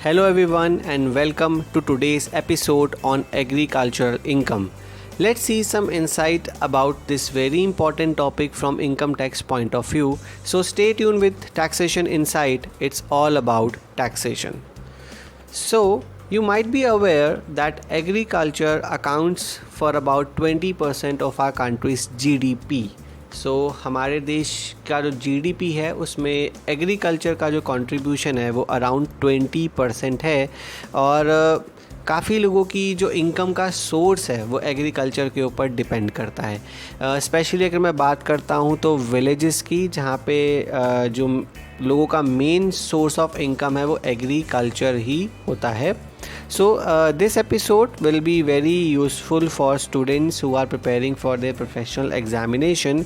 Hello everyone and welcome to today's episode on agricultural income. Let's see some insight about this very important topic from income tax point of view. So stay tuned with Taxation Insight. It's all about taxation. So you might be aware that agriculture accounts for about 20% of our country's GDP. सो हमारे देश का जो GDP है उसमें agriculture का जो contribution है वो अराउंड 20% है और काफ़ी लोगों की जो इनकम का सोर्स है वो एग्रीकल्चर के ऊपर डिपेंड करता है। स्पेशली अगर मैं बात करता हूँ तो विलेजेस की, जहाँ पे जो लोगों का मेन सोर्स ऑफ इनकम है वो एग्रीकल्चर ही होता है। So this episode will be very useful for students who are preparing for their professional examination,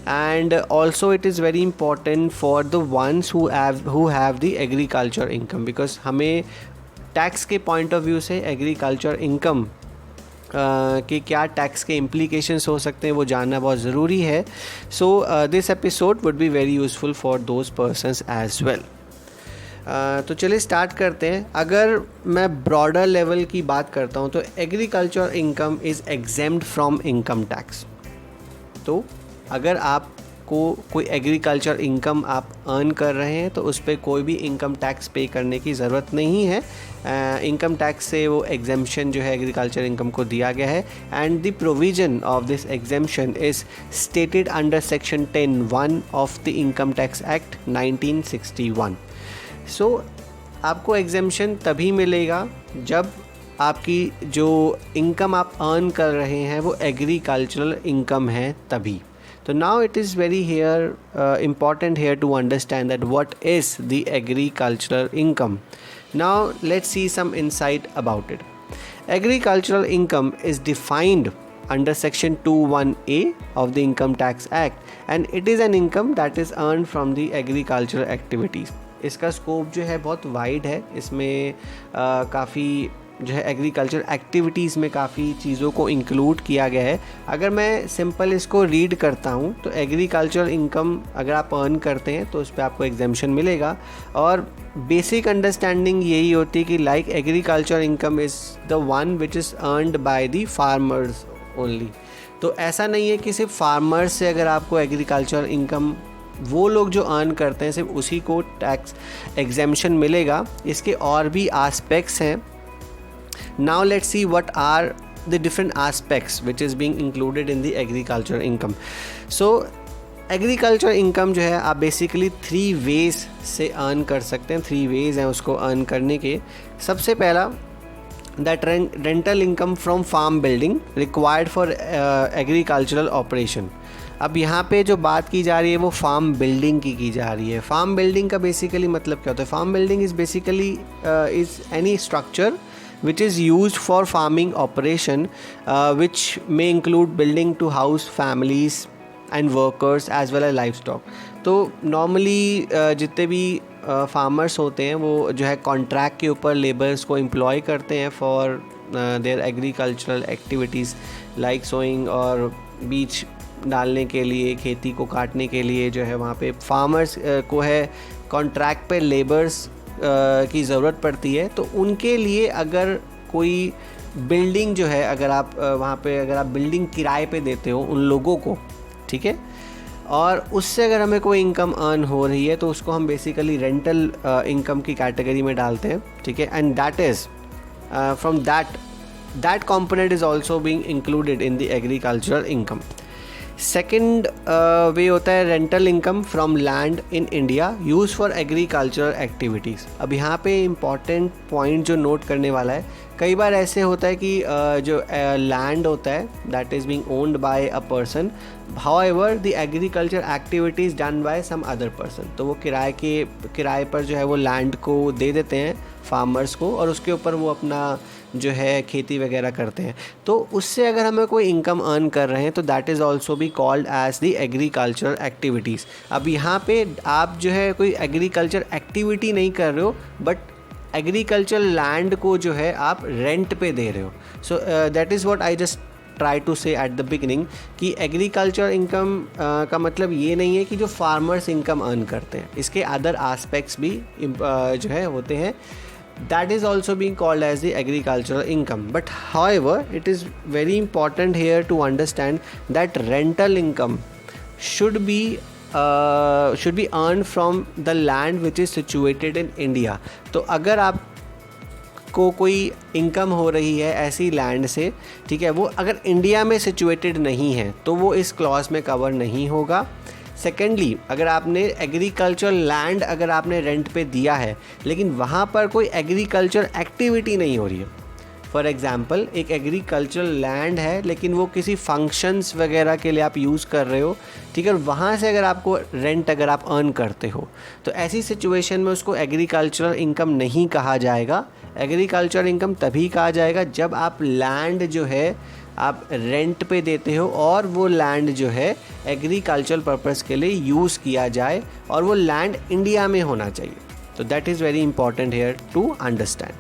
and also it is very important for the ones who have the agriculture income, because हमें tax के point of view से agriculture income कि क्या tax के implications हो सकते हैं वो जानना बहुत ज़रूरी है। So this episode would be very useful for those persons as well. तो चलिए स्टार्ट करते हैं। अगर मैं ब्रॉडर लेवल की बात करता हूँ तो agriculture income is exempt from income tax. तो अगर आपको कोई एग्रीकल्चर इनकम आप अर्न कर रहे हैं तो उस पर कोई भी इनकम टैक्स पे करने की ज़रूरत नहीं है। इनकम टैक्स से वो एग्जेम्पशन जो है एग्रीकल्चर इनकम को दिया गया है, and the provision of this exemption is stated under section 10(1) of the income tax act 1961। सो आपको एग्जेम्पशन तभी मिलेगा जब आपकी जो इनकम आप अर्न कर रहे हैं वो एग्रीकल्चरल इनकम है तभी। तो now it is very important here to understand that what is the agricultural income. Now let's see some insight about it. Agricultural income is defined under section 21A of the Income Tax Act, and it is an income that is earned from the agricultural activities. इसका scope जो है बहुत wide है। इसमें काफ़ी जो है agriculture activities में काफ़ी चीज़ों को इंक्लूड किया गया है। अगर मैं सिंपल इसको रीड करता हूँ तो एग्रीकल्चर इनकम अगर आप अर्न करते हैं तो उस पर आपको एग्जेम्पशन मिलेगा, और बेसिक अंडरस्टैंडिंग यही होती है कि like agriculture income is the one which is earned by the farmers only. तो ऐसा नहीं है कि सिर्फ फार्मर्स से अगर आपको एग्रीकल्चर इनकम वो लोग जो अर्न करते हैं सिर्फ उसी को टैक्स एग्जेम्पशन मिलेगा। इसके और भी आस्पेक्ट्स हैं। Now let's see what are the different aspects which is being included in the agriculture income. So agriculture income जो है आप बेसिकली 3 वेज से अर्न कर सकते हैं। 3 वेज हैं उसको अर्न करने के। सबसे पहला that rental income from farm building required for agricultural operation. अब यहाँ पे जो बात की जा रही है वो फार्म बिल्डिंग की जा रही है। फार्म बिल्डिंग का बेसिकली मतलब क्या होता है? Farm building is basically is any structure which is used for farming operation, which may include building to house families and workers as well as livestock. तो नॉर्मली जितने भी फार्मर्स होते हैं वो जो है कॉन्ट्रैक्ट के ऊपर लेबर्स को एम्प्लॉय करते हैं for their agricultural activities like sowing, और बीज डालने के लिए, खेती को काटने के लिए जो है वहाँ पे फार्मर्स को है कॉन्ट्रैक्ट पे लेबर्स की ज़रूरत पड़ती है। तो उनके लिए अगर कोई बिल्डिंग जो है अगर आप वहाँ पे अगर आप बिल्डिंग किराए पे देते हो उन लोगों को, ठीक है, और उससे अगर हमें कोई इनकम अर्न हो रही है तो उसको हम बेसिकली रेंटल इनकम की कैटेगरी में डालते हैं, ठीक है। And that is from that component is also being included in the agricultural income. Second way होता है rental income from land in India use for agricultural activities. अब यहाँ पे इम्पॉर्टेंट पॉइंट जो नोट करने वाला है, कई बार ऐसे होता है कि जो लैंड होता है that is being owned by a person, however the agriculture activities done by some other person. तो वो किराए पर जो है वो लैंड को दे देते हैं फार्मर्स को, और उसके ऊपर वो अपना जो है खेती वगैरह करते हैं। तो उससे अगर हमें कोई इनकम अर्न कर रहे हैं तो that is also be called as the agriculture activities. अब यहाँ पे आप जो है कोई एग्रीकल्चर एक्टिविटी नहीं कर रहे हो, बट एग्रीकल्चर लैंड को जो है आप रेंट पे दे रहे हो। So that is what I just try to say at the beginning कि एग्रीकल्चर इनकम का मतलब ये नहीं है कि जो फार्मर्स इनकम अर्न करते हैं, इसके अदर आस्पेक्ट्स भी जो है होते हैं। that is also being called as the agricultural income. But however, it is very important here to understand that rental income should be earned from the land which is situated in India. तो अगर आप को कोई income हो रही है ऐसी land से, ठीक है, वो अगर इंडिया में सिचुएटेड नहीं है तो वो इस क्लॉज में कवर नहीं होगा. सेकेंडली, अगर आपने एग्रीकल्चर लैंड अगर आपने रेंट पे दिया है लेकिन वहाँ पर कोई एग्रीकल्चर एक्टिविटी नहीं हो रही है, फॉर एग्ज़ाम्पल एक एग्रीकल्चर लैंड है लेकिन वो किसी फंक्शंस वगैरह के लिए आप यूज़ कर रहे हो, ठीक है, और वहाँ से अगर आपको रेंट अगर आप अर्न करते हो तो ऐसी सिचुएशन में उसको एग्रीकल्चरल इनकम नहीं कहा जाएगा. एग्रीकल्चर इनकम तभी कहा जाएगा जब आप लैंड जो है आप रेंट पे देते हो और वो लैंड जो है एग्रीकल्चर पर्पस के लिए यूज़ किया जाए और वो लैंड इंडिया में होना चाहिए. तो that is very important here to understand.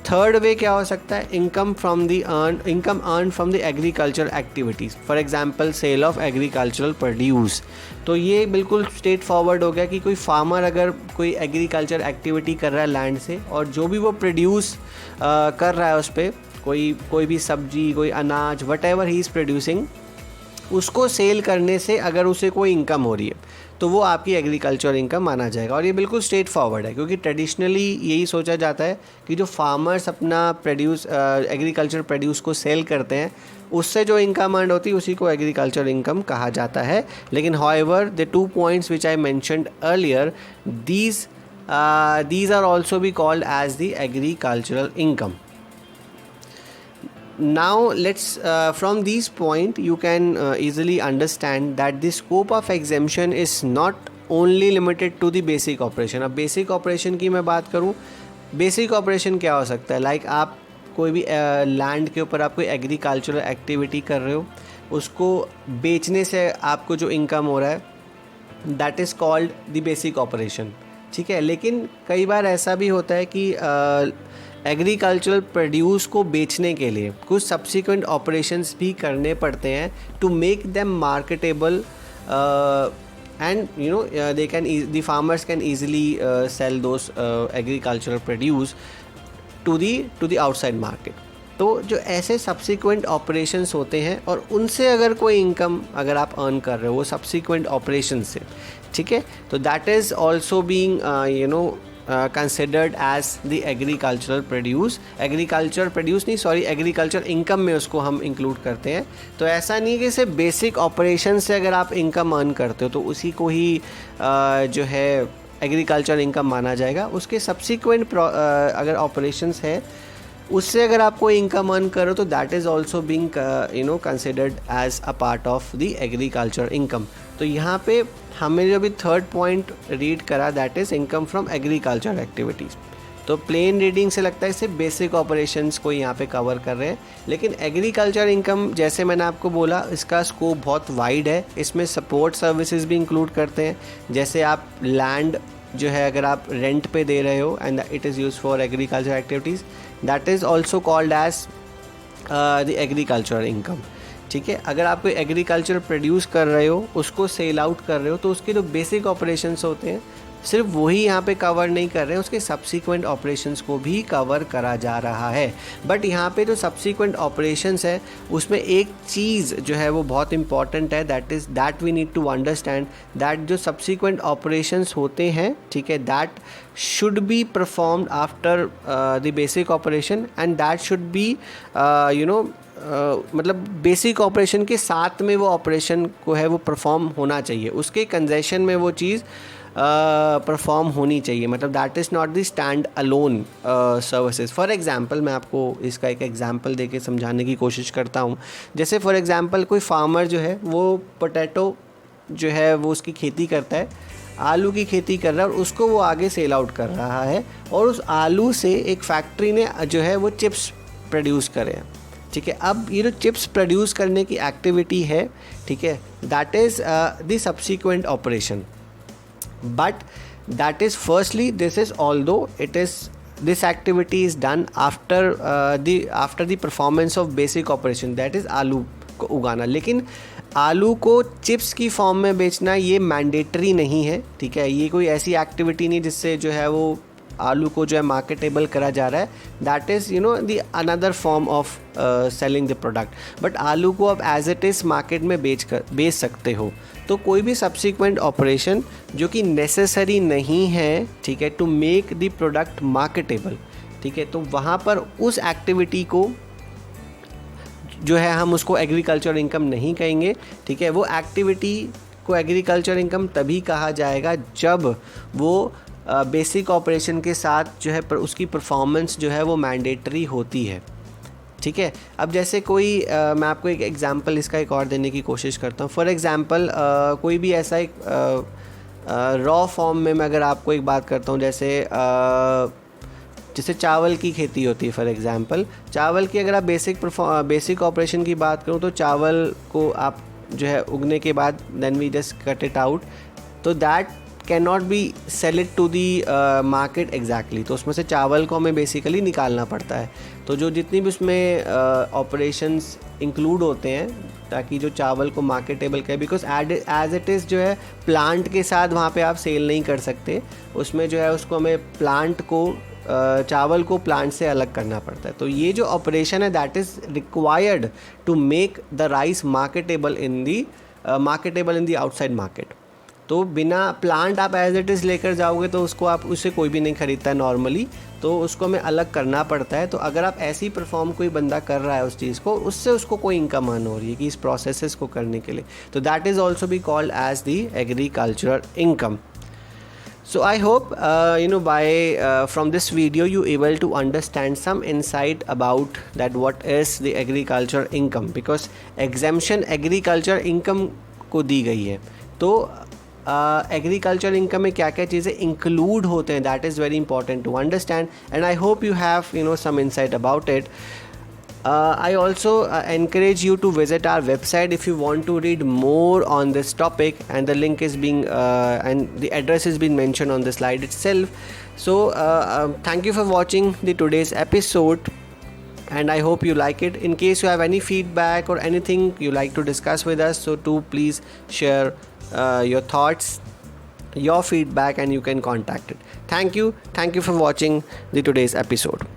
Third way क्या हो सकता है? Income earn from the agriculture activities, for example sale of agricultural produce. तो ये बिल्कुल स्ट्रेट फॉरवर्ड हो गया कि कोई फार्मर अगर कोई एग्रीकल्चर एक्टिविटी कर रहा है लैंड से और जो भी वो प्रोड्यूस कर रहा है उस पर कोई भी सब्जी, कोई अनाज, what ever he is producing, उसको सेल करने से अगर उसे कोई इनकम हो रही है तो वो आपकी एग्रीकल्चर इनकम माना जाएगा. और ये बिल्कुल स्ट्रेट फॉरवर्ड है क्योंकि ट्रेडिशनली यही सोचा जाता है कि जो फार्मर्स अपना एग्रीकल्चर प्रोड्यूस को सेल करते हैं उससे जो इनकम अर्न होती है उसी को एग्रीकल्चर इनकम कहा जाता है. लेकिन however the 2 points which I mentioned earlier, these are also be called as the agricultural income. Now let's from these point you can easily understand that the scope of exemption is not only limited to the basic operation. अब basic operation की मैं बात करूँ, basic operation क्या हो सकता है? like आप कोई भी लैंड के ऊपर आप कोई एग्रीकल्चरल एक्टिविटी कर रहे हो, उसको बेचने से आपको जो इनकम हो रहा है that is called the basic operation, ठीक है. लेकिन कई बार ऐसा भी होता है कि एग्रीकल्चरल प्रोड्यूस को बेचने के लिए कुछ सब्सिक्वेंट ऑपरेशंस भी करने पड़ते हैं to make them marketable and you know they can the farmers can easily sell those agricultural produce to the outside market. तो जो ऐसे सब्सिक्वेंट ऑपरेशंस होते हैं और उनसे अगर कोई इनकम अगर आप अर्न कर रहे हो वो सब्सिक्वेंट ऑपरेशन से, ठीक है, तो that is also being considered as the agricultural produce. Agriculture income में उसको हम इंक्लूड करते हैं. तो ऐसा नहीं कि सिर्फ बेसिक ऑपरेशन से अगर आप इनकम अर्न करते हो तो उसी को ही जो है एग्रीकल्चर इनकम माना जाएगा. उसके सब्सिक्वेंट अगर ऑपरेशंस है उससे अगर आप कोई इनकम अर्न करो तो that is also being considered as a part of the agriculture income. तो यहाँ पे हमें जो अभी थर्ड पॉइंट रीड करा that is income from agriculture activities. तो प्लेन रीडिंग से लगता है सिर्फ बेसिक ऑपरेशंस को यहाँ पे कवर कर रहे हैं, लेकिन एग्रीकल्चर इनकम जैसे मैंने आपको बोला इसका स्कोप बहुत वाइड है. इसमें सपोर्ट सर्विसेज भी इंक्लूड करते हैं, जैसे आप लैंड जो है अगर आप रेंट पे दे रहे हो and it is use for agriculture activities, that is also called as the agriculture income, ठीक है. अगर आप कोई एग्रीकल्चर प्रोड्यूस कर रहे हो उसको सेल आउट कर रहे हो तो उसके जो बेसिक ऑपरेशंस होते हैं सिर्फ वही यहाँ पे कवर नहीं कर रहे हैं, उसके सब्सिक्वेंट ऑपरेशंस को भी कवर करा जा रहा है. बट यहाँ पे जो सब्सिक्वेंट ऑपरेशंस है उसमें एक चीज़ जो है वो बहुत इंपॉर्टेंट है, that we need to understand that जो सब्सिक्वेंट ऑपरेशंस होते हैं, ठीक है, that should be performed after the basic operation and that should be मतलब बेसिक ऑपरेशन के साथ में वो ऑपरेशन को है वो परफॉर्म होना चाहिए, उसके कंजेशन में वो चीज़ परफॉर्म होनी चाहिए. मतलब that is not the stand alone services. For example मैं आपको इसका एक एग्जांपल देके समझाने की कोशिश करता हूँ. जैसे फॉर एग्जांपल कोई फार्मर जो है वो पोटैटो जो है वो उसकी खेती करता है, आलू की खेती कर रहा है और उसको वो आगे सेल आउट कर रहा है और उस आलू से एक फैक्ट्री ने जो है वो चिप्स प्रोड्यूस करे हैं, ठीक है. अब ये जो चिप्स प्रोड्यूस करने की एक्टिविटी है, ठीक है, that is the subsequent operation. But that is firstly this is although it is this activity is done after the performance of basic operation that is आलू को उगाना. लेकिन आलू को चिप्स की फॉर्म में बेचना ये मैंडेटरी नहीं है, ठीक है. ये कोई ऐसी एक्टिविटी नहीं जिससे जो है वो आलू को जो है मार्केटेबल करा जा रहा है, that is the another form of selling the product. But आलू को अब एज इट इज़ मार्केट में बेच सकते हो। तो कोई भी सब्सिक्वेंट ऑपरेशन जो कि नेसेसरी नहीं है, ठीक है, to make the product marketable, ठीक है, तो वहाँ पर उस एक्टिविटी को जो है हम उसको एग्रीकल्चर इनकम नहीं कहेंगे, ठीक है। वो एक्टिविटी को एग्रीकल्चर इनकम तभी कहा जाएगा जब वो बेसिक ऑपरेशन के साथ जो है उसकी परफॉर्मेंस जो है वो मैंडेटरी होती है, ठीक है। अब जैसे कोई मैं आपको एक एग्जांपल इसका एक और देने की कोशिश करता हूँ। फॉर एग्जांपल कोई भी ऐसा एक रॉ फॉर्म में मैं अगर आपको एक बात करता हूँ, जैसे चावल की खेती होती है। फॉर एग्जांपल चावल की अगर आप बेसिक ऑपरेशन की बात करूँ तो चावल को आप जो है उगने के बाद then we just cut it out, तो that can not be sell it to the market exactly. तो उसमें से चावल को हमें बेसिकली निकालना पड़ता है। तो जो जितनी भी उसमें ऑपरेशंस इंक्लूड होते हैं ताकि जो चावल को मार्केटेबल करें, बिकॉज एज इट इज़ जो है प्लांट के साथ वहाँ पे आप सेल नहीं कर सकते, उसमें जो है उसको हमें चावल को प्लांट से अलग करना पड़ता है। तो ये जो ऑपरेशन है that is required to make the rice marketable in the outside market. तो बिना प्लांट आप एज इट इज़ लेकर जाओगे तो उससे कोई भी नहीं खरीदता है नॉर्मली, तो उसको हमें अलग करना पड़ता है। तो अगर आप ऐसी परफॉर्म कोई बंदा कर रहा है उस चीज़ को, उससे उसको कोई इनकम अर्न हो रही है कि इस प्रोसेसेस को करने के लिए, तो that is also be called as the agricultural income. So I hope from this video you able to understand some insight about that what is the agriculture income, because exemption agriculture income को दी गई है। तो agriculture income में क्या क्या चीज़ें include होते हैं, that is very important to understand, and I hope you have some insight about it. I also encourage you to visit our website if you want to read more on this topic, and the link is being and the address is being mentioned on the slide itself. So thank you for watching the today's episode, and I hope you like it. In case you have any feedback or anything you like to discuss with us, so do please share your thoughts, your feedback, and you can contact it. Thank you for watching the today's episode.